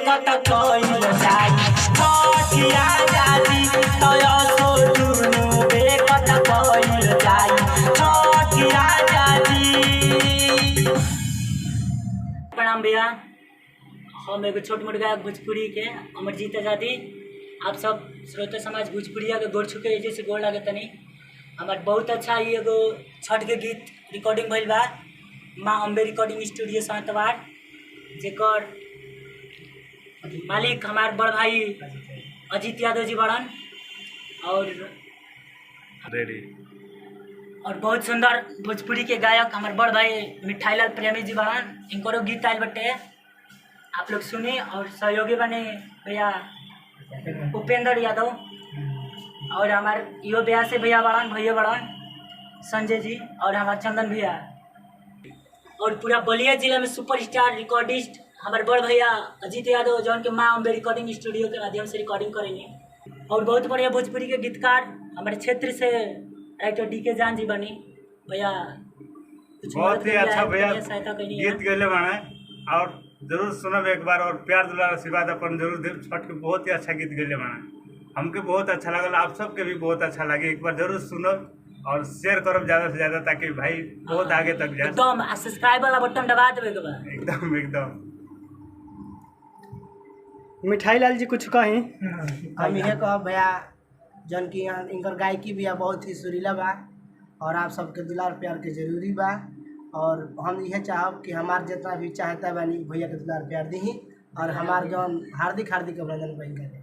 बेकत कइल जाई छठिया जाती तयसो दुनु बेकत कइल जाई छठिया जाती। प्रणाम भैया, हम एगो छोट मोट गायक भोजपुरी के अमरजीत आजादी आप सब श्रोता समाज भोजपुरिया के गोड़ छुके जैसे गोड़ लागे तनी। हमार बहुत अच्छा ये एगो छठ के गीत रिकॉर्डिंग भइल बा माँ अम्बे रिकॉर्डिंग स्टूडियो सातवार, जेकर मालिक हमार बड़ भाई अजीत यादव जी बड़न और बहुत सुंदर भोजपुरी के गायक हमार बड़ भाई मिठाईलाल प्रेमी जी बड़न। इनको गीत आयल बटे आप लोग सुनी और सहयोगी बने भैया उपेंद्र यादव और हमार यो ब्याह से भैया बड़न संजय जी और हमार चंदन भैया और पूरा बलिया जिला में सुपरस्टार रिकॉर्डिस्ट हमारे बड़ भैया अजीत यादव जौन के माँ अम्बे रिकॉर्डिंग स्टूडियो के माध्यम से रिकॉर्डिंग करेंगे। और बहुत बढ़िया भोजपुरी के गीतकार हमारे क्षेत्र से राइटर DK जान जी बनी भैया, बहुत ही अच्छा भैया गीत गैले बाने और जरूर सुनब एक बार और प्यार दुलार आशीर्वाद अपन जरूर देव। छठ के बहुत ही अच्छा गीत गैले बाने, हमके बहुत अच्छा लगल, आप सबके भी बहुत अच्छा लगे। एक बार जरूर सुनब और शेयर करब ज्यादा से ज्यादा ताकि भाई बहुत आगे तक जाए। एकदम सब्सक्राइब वाला बटन दबा देवे के बा। एकदम एकदम। मिठाईलाल जी कुछ कहीं हम यह कहब भैया जन की इनकर गायकी भी बहुत ही सुरीला बा और आप सबके दुलार प्यार के जरूरी बा और हम यह चाहब कि हमार जितना भी चाहता बानी भैया के दुलार प्यार दी और हमार जौन हार्दिक अभिनंदन बहन करे।